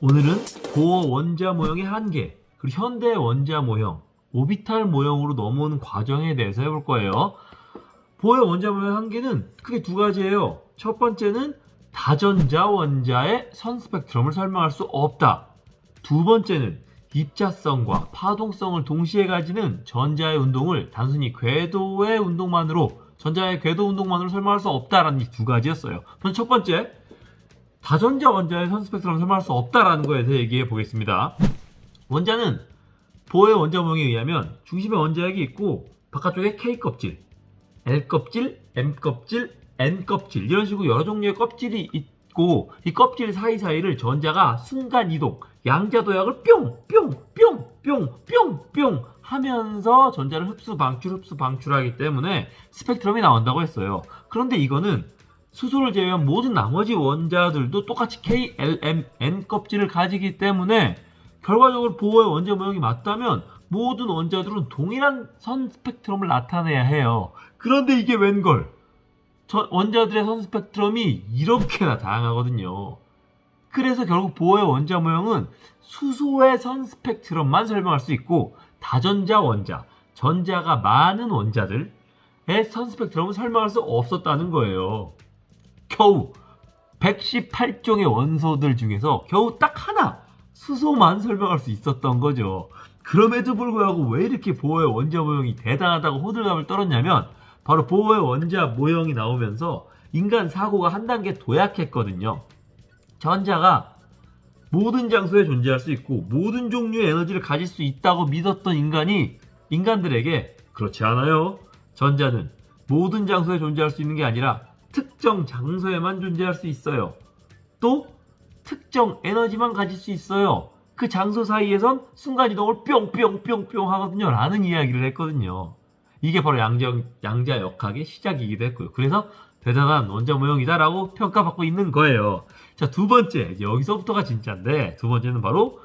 오늘은 보어 원자 모형의 한계, 그리고 현대 원자 모형, 오비탈 모형으로 넘어오는 과정에 대해서 해볼 거예요. 보어 원자 모형의 한계는 크게 두 가지예요. 첫 번째는 다전자 원자의 선 스펙트럼을 설명할 수 없다. 두 번째는 입자성과 파동성을 동시에 가지는 전자의 운동을 단순히 궤도의 운동만으로, 전자의 궤도 운동만으로 설명할 수 없다라는 이 두 가지였어요. 먼저 첫 번째, 다전자 원자의 선 스펙트럼을 설명할 수 없다라는 거에 대해 얘기해 보겠습니다. 원자는 보어의 원자 모형에 의하면 중심에 원자핵이 있고 바깥쪽에 K껍질, L껍질, M껍질, N껍질 이런 식으로 여러 종류의 껍질이 있고 이 껍질 사이사이를 전자가 순간이동, 양자도약을 뿅 하면서 전자를 흡수 방출하기 때문에 스펙트럼이 나온다고 했어요. 그런데 이거는 수소를 제외한 모든 나머지 원자들도 똑같이 K, L, M, N 껍질을 가지기 때문에 결과적으로 보어의 원자 모형이 맞다면 모든 원자들은 동일한 선 스펙트럼을 나타내야 해요. 그런데 이게 웬걸? 원자들의 선 스펙트럼이 이렇게나 다양하거든요. 그래서 결국 보어의 원자 모형은 수소의 선 스펙트럼만 설명할 수 있고 다전자 원자, 전자가 많은 원자들의 선 스펙트럼을 설명할 수 없었다는 거예요. 겨우 118종의 원소들 중에서 겨우 딱 하나 수소만 설명할 수 있었던 거죠. 그럼에도 불구하고 왜 이렇게 보어의 원자 모형이 대단하다고 호들갑을 떨었냐면 바로 보어의 원자 모형이 나오면서 인간 사고가 한 단계 도약했거든요. 전자가 모든 장소에 존재할 수 있고 모든 종류의 에너지를 가질 수 있다고 믿었던 인간들에게 그렇지 않아요. 전자는 모든 장소에 존재할 수 있는 게 아니라 특정 장소에만 존재할 수 있어요. 또 특정 에너지만 가질 수 있어요. 그 장소 사이에선 순간이동을 뿅 하거든요 라는 이야기를 했거든요. 이게 바로 양자 역학의 시작이기도 했고요. 그래서 대단한 원자 모형이다 라고 평가받고 있는 거예요. 자, 두 번째, 여기서부터가 진짜인데 두 번째는 바로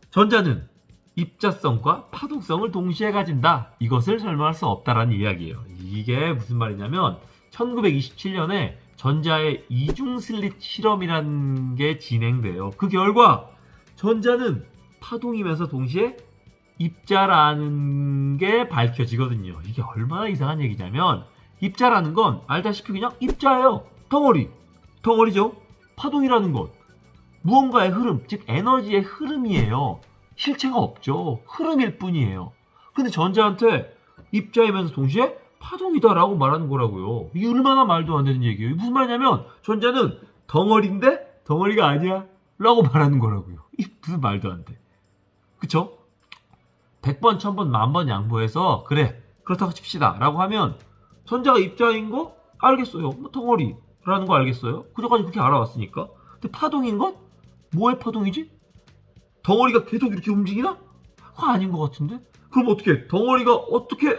전자는 입자성과 파동성을 동시에 가진다. 이것을 설명할 수 없다라는 이야기예요. 이게 무슨 말이냐면 1927년에 전자의 이중 슬릿 실험이라는 게 진행돼요. 그 결과 전자는 파동이면서 동시에 입자라는 게 밝혀지거든요. 이게 얼마나 이상한 얘기냐면 입자라는 건 알다시피 그냥 입자예요. 덩어리죠. 파동이라는 것, 무언가의 흐름, 즉 에너지의 흐름이에요. 실체가 없죠. 흐름일 뿐이에요. 근데 전자한테 입자이면서 동시에 파동이다라고 말하는 거라고요. 이게 얼마나 말도 안 되는 얘기예요. 무슨 말이냐면 전자는 덩어리인데 덩어리가 아니야 라고 말하는 거라고요. 이게 무슨 말도 안 돼. 그쵸? 100번, 1000번, 10,000번 양보해서 그래 그렇다고 칩시다 라고 하면 전자가 입자인 거 알겠어요. 뭐 덩어리라는 거 알겠어요. 그전까지 그렇게 알아왔으니까. 근데 파동인 건 뭐의 파동이지? 덩어리가 계속 이렇게 움직이나? 그거 아닌 것 같은데? 그럼 어떻게 덩어리가 어떻게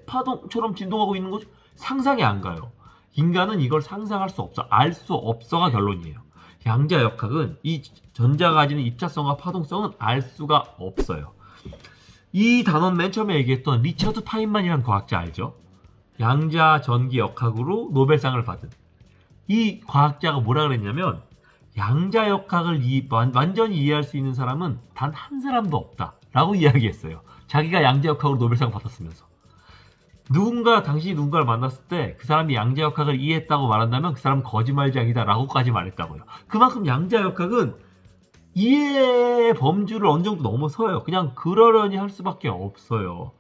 파동처럼 진동하고 있는 거지? 상상이 안 가요. 인간은 이걸 상상할 수 없어. 알 수 없어가 결론이에요. 양자 역학은 이 전자가 가지는 입자성과 파동성은 알 수가 없어요. 이 단원 맨 처음에 얘기했던 리처드 파인만이라는 과학자 알죠? 양자 전기 역학으로 노벨상을 받은 이 과학자가 뭐라 그랬냐면 양자 역학을 완전히 이해할 수 있는 사람은 단 한 사람도 없다 라고 이야기했어요. 자기가 양자 역학으로 노벨상 받았으면서. 당신이 누군가를 만났을 때 그 사람이 양자 역학을 이해했다고 말한다면 그 사람은 거짓말쟁이다 라고까지 말했다고요. 그만큼 양자 역학은 이해의 범주를 어느 정도 넘어서요. 그냥 그러려니 할 수밖에 없어요.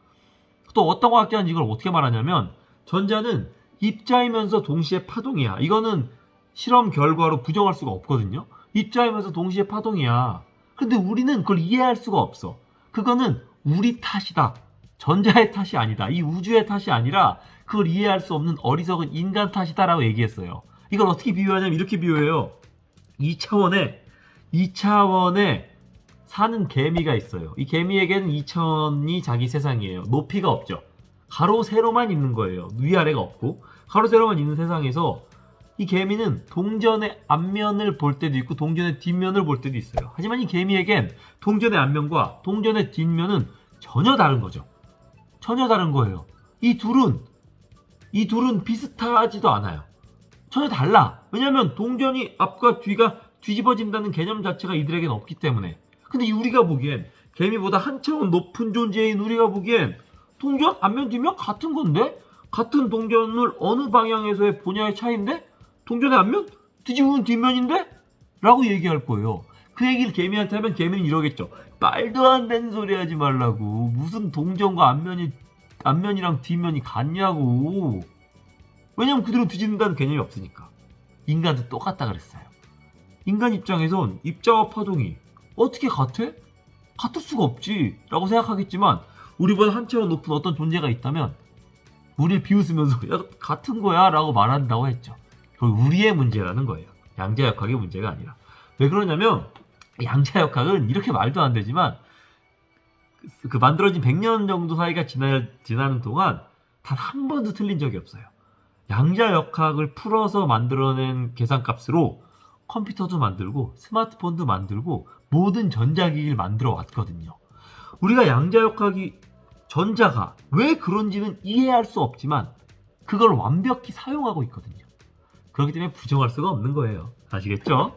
또 어떤 과학자는 이걸 어떻게 말하냐면 전자는 입자이면서 동시에 파동이야. 이거는 실험 결과로 부정할 수가 없거든요. 입자이면서 동시에 파동이야. 근데 우리는 그걸 이해할 수가 없어. 그거는 우리 탓이다. 전자의 탓이 아니다. 이 우주의 탓이 아니라 그걸 이해할 수 없는 어리석은 인간 탓이다라고 얘기했어요. 이걸 어떻게 비유하냐면 이렇게 비유해요. 2차원에 사는 개미가 있어요. 이 개미에게는 2차원이 자기 세상이에요. 높이가 없죠. 가로 세로만 있는 거예요. 위아래가 없고 가로 세로만 있는 세상에서 이 개미는 동전의 앞면을 볼 때도 있고 동전의 뒷면을 볼 때도 있어요. 하지만 이 개미에겐 동전의 앞면과 동전의 뒷면은 전혀 다른 거죠. 전혀 다른 거예요. 이 둘은 비슷하지도 않아요. 전혀 달라. 왜냐면 동전이 앞과 뒤가 뒤집어진다는 개념 자체가 이들에겐 없기 때문에. 근데 우리가 보기엔 개미보다 한 차원 높은 존재인 우리가 보기엔 동전 앞면 뒷면 같은 건데? 같은 동전을 어느 방향에서의 분야의 차이인데? 동전의 앞면? 뒤집으면 뒷면인데? 라고 얘기할 거예요. 그 얘기를 개미한테 하면 개미는 이러겠죠. 말도 안 되는 소리 하지 말라고. 무슨 동전과 앞면이랑 뒷면이 같냐고. 왜냐면 그대로 뒤집는다는 개념이 없으니까. 인간도 똑같다 그랬어요. 인간 입장에선 입자와 파동이 어떻게 같아? 같을 수가 없지 라고 생각하겠지만 우리보다 한 차원 높은 어떤 존재가 있다면 우리를 비웃으면서 야 같은 거야 라고 말한다고 했죠. 그건 우리의 문제라는 거예요. 양자역학의 문제가 아니라. 왜 그러냐면 양자역학은 이렇게 말도 안 되지만 그 만들어진 100년 정도 사이가 지나는 동안 단 한 번도 틀린 적이 없어요. 양자역학을 풀어서 만들어낸 계산값으로 컴퓨터도 만들고 스마트폰도 만들고 모든 전자기기를 만들어 왔거든요. 우리가 양자역학이 전자가 왜 그런지는 이해할 수 없지만 그걸 완벽히 사용하고 있거든요. 그렇기 때문에 부정할 수가 없는 거예요. 아시겠죠?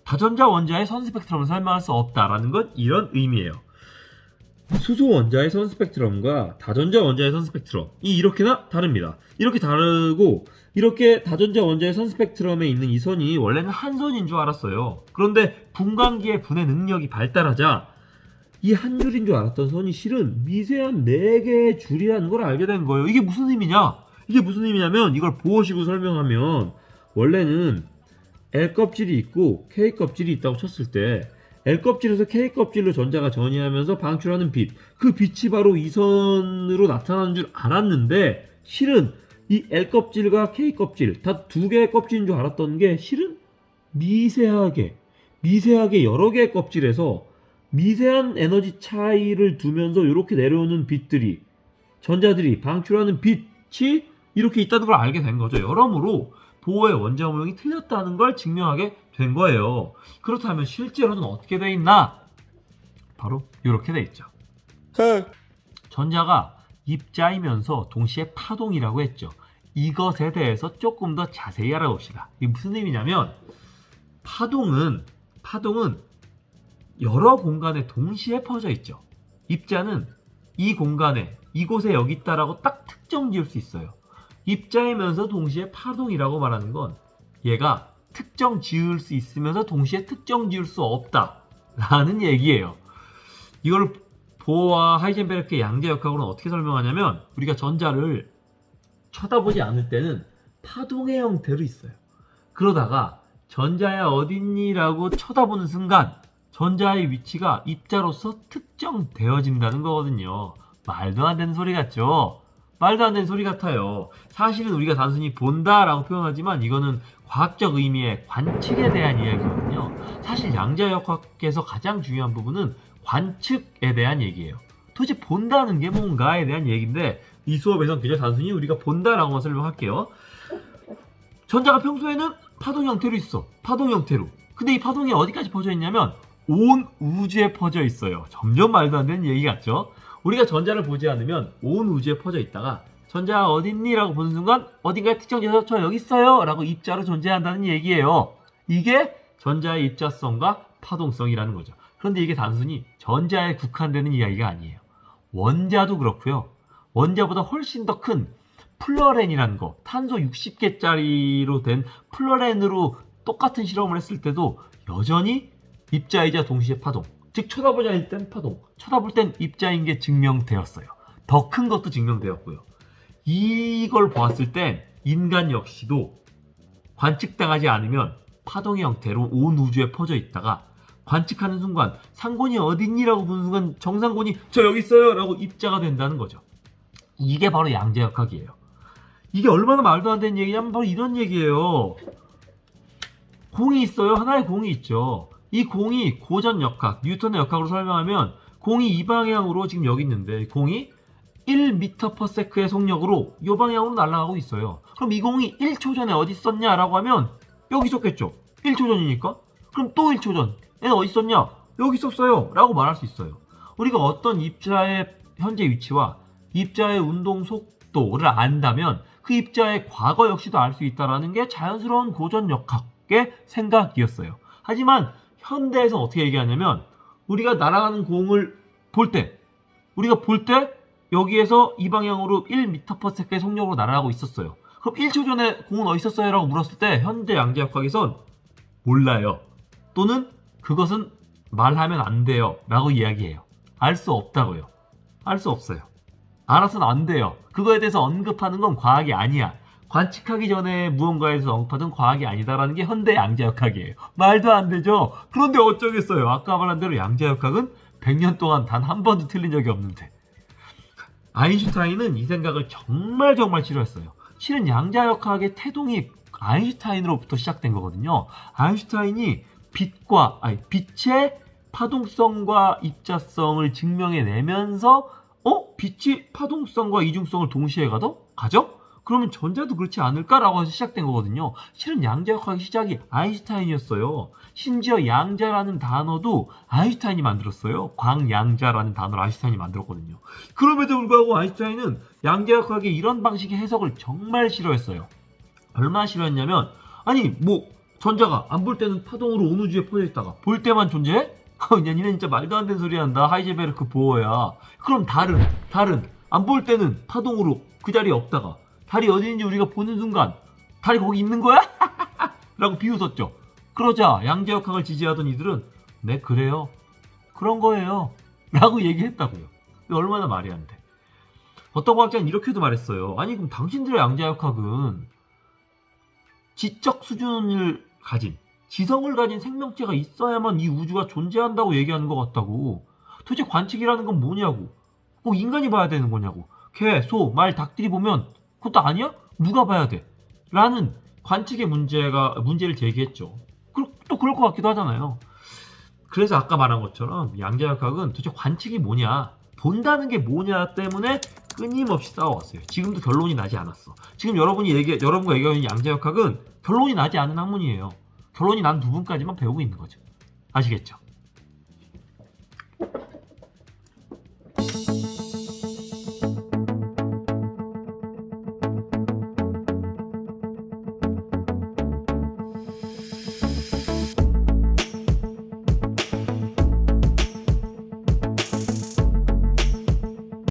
다전자 원자의 선 스펙트럼을 설명할 수 없다라는 건 이런 의미예요. 수소 원자의 선 스펙트럼과 다전자 원자의 선 스펙트럼이 이렇게나 다릅니다. 이렇게 다르고 이렇게 다전자 원자의 선 스펙트럼에 있는 이 선이 원래는 한 선인 줄 알았어요. 그런데 분광기의 분해 능력이 발달하자 이 한 줄인 줄 알았던 선이 실은 미세한 4개의 줄이라는 걸 알게 된 거예요. 이게 무슨 의미냐? 이게 무슨 의미냐면 이걸 보호식으로 설명하면 원래는 L 껍질이 있고 K 껍질이 있다고 쳤을 때 L 껍질에서 K 껍질로 전자가 전이하면서 방출하는 빛, 그 빛이 바로 이 선으로 나타나는 줄 알았는데 실은 이 L 껍질과 K 껍질 다 2개의 껍질인 줄 알았던 게 실은 미세하게 여러 개의 껍질에서 미세한 에너지 차이를 두면서 이렇게 내려오는 빛들이 전자들이 방출하는 빛이 이렇게 있다는 걸 알게 된 거죠. 여러모로 보호의 원자 모형이 틀렸다는 걸 증명하게 된 거예요. 그렇다면 실제로는 어떻게 돼 있나? 바로 이렇게 돼 있죠. 전자가 입자이면서 동시에 파동이라고 했죠. 이것에 대해서 조금 더 자세히 알아봅시다. 이게 무슨 의미냐면 파동은 여러 공간에 동시에 퍼져 있죠. 입자는 이 공간에 이곳에 여기 있다라고 딱 특정 지을 수 있어요. 입자이면서 동시에 파동이라고 말하는 건 얘가 특정 지을 수 있으면서 동시에 특정 지을 수 없다라는 얘기예요. 이걸 보어와 하이젠베르크의 양자역학으로는 어떻게 설명하냐면 우리가 전자를 쳐다보지 않을 때는 파동의 형태로 있어요. 그러다가 전자야 어딨니? 라고 쳐다보는 순간 전자의 위치가 입자로서 특정되어진다는 거거든요. 말도 안 되는 소리 같죠? 말도 안 되는 소리 같아요. 사실은 우리가 단순히 본다라고 표현하지만 이거는 과학적 의미의 관측에 대한 이야기거든요. 사실 양자역학에서 가장 중요한 부분은 관측에 대한 얘기예요. 도대체 본다는 게 뭔가에 대한 얘기인데 이 수업에서는 그냥 단순히 우리가 본다라고만 설명할게요. 전자가 평소에는 파동 형태로 있어. 파동 형태로. 근데 이 파동이 어디까지 퍼져 있냐면 온 우주에 퍼져 있어요. 점점 말도 안 되는 얘기 같죠? 우리가 전자를 보지 않으면 온 우주에 퍼져 있다가 전자 어딨니? 라고 보는 순간 어딘가에 특정지에서 저 여기 있어요 라고 입자로 존재한다는 얘기예요. 이게 전자의 입자성과 파동성이라는 거죠. 그런데 이게 단순히 전자에 국한되는 이야기가 아니에요. 원자도 그렇고요. 원자보다 훨씬 더 큰 플러렌이라는 거, 탄소 60개짜리로 된 플러렌으로 똑같은 실험을 했을 때도 여전히 입자이자 동시에 파동, 즉 쳐다보지 않을 땐 파동, 쳐다볼 땐 입자인 게 증명되었어요. 더 큰 것도 증명되었고요. 이걸 보았을 땐 인간 역시도 관측당하지 않으면 파동의 형태로 온 우주에 퍼져 있다가 관측하는 순간 상곤이 어딨니? 라고 보는 순간 정상곤이 저 여기 있어요 라고 입자가 된다는 거죠. 이게 바로 양자역학이에요. 이게 얼마나 말도 안 되는 얘기냐면 바로 이런 얘기예요. 공이 있어요. 하나의 공이 있죠. 이 공이 고전역학, 뉴턴의 역학으로 설명하면 공이 이 방향으로 지금 여기 있는데 공이 1m/s의 속력으로 이 방향으로 날아가고 있어요. 그럼 이 공이 1초 전에 어디 있었냐 라고 하면 여기 있었겠죠. 1초 전이니까. 그럼 또 1초 전. 얘는 어디 있었냐? 여기 있었어요 라고 말할 수 있어요. 우리가 어떤 입자의 현재 위치와 입자의 운동 속도를 안다면 그 입자의 과거 역시도 알 수 있다는 게 자연스러운 고전역학 수밖에 생각이었어요. 하지만 현대에서 어떻게 얘기하냐면 우리가 날아가는 공을 우리가 볼 때 여기에서 이 방향으로 1m/s의 속력으로 날아가고 있었어요. 그럼 1초 전에 공은 어디 있었어요? 라고 물었을 때 현대 양자역학에선 몰라요. 또는 그것은 말하면 안 돼요. 라고 이야기해요. 알 수 없다고요. 알 수 없어요. 알아서는 안 돼요. 그거에 대해서 언급하는 건 과학이 아니야. 관측하기 전에 무언가에 대해서 언급하든 과학이 아니다라는 게 현대 양자역학이에요. 말도 안 되죠. 그런데 어쩌겠어요. 아까 말한 대로 양자역학은 100년 동안 단 한 번도 틀린 적이 없는데. 아인슈타인은 이 생각을 정말 싫어했어요. 실은 양자역학의 태동이 아인슈타인으로부터 시작된 거거든요. 아인슈타인이 빛의 파동성과 입자성을 증명해내면서 빛이 파동성과 이중성을 동시에 가죠? 그러면 전자도 그렇지 않을까라고 해서 시작된 거거든요. 실은 양자역학의 시작이 아인슈타인이었어요. 심지어 양자라는 단어도 아인슈타인이 만들었어요. 광양자라는 단어를 아인슈타인이 만들었거든요. 그럼에도 불구하고 아인슈타인은 양자역학의 이런 방식의 해석을 정말 싫어했어요. 얼마나 싫어했냐면 아니 전자가 안 볼 때는 파동으로 온 우주에 퍼져 있다가 볼 때만 존재해? 니네 진짜 말도 안 되는 소리 한다. 하이제베르크 보어야. 그럼 달은 안 볼 때는 파동으로 그 자리에 없다가 달이 어디 있는지 우리가 보는 순간 달이 거기 있는 거야? 라고 비웃었죠. 그러자 양자역학을 지지하던 이들은 네 그래요. 그런 거예요. 라고 얘기했다고요. 얼마나 말이 안 돼. 어떤 과학자는 이렇게도 말했어요. 아니 그럼 당신들의 양자역학은 지적 수준을 가진 지성을 가진 생명체가 있어야만 이 우주가 존재한다고 얘기하는 것 같다고. 도대체 관측이라는 건 뭐냐고. 꼭 인간이 봐야 되는 거냐고. 개, 소, 말, 닭들이 보면 그것도 아니야? 누가 봐야 돼? 라는 관측의 문제를 제기했죠. 또 그럴 것 같기도 하잖아요. 그래서 아까 말한 것처럼 양자역학은 도대체 관측이 뭐냐, 본다는 게 뭐냐 때문에 끊임없이 싸워왔어요. 지금도 결론이 나지 않았어. 지금 여러분과 얘기하고 있는 양자역학은 결론이 나지 않은 학문이에요. 결론이 난 부분까지만 배우고 있는 거죠. 아시겠죠?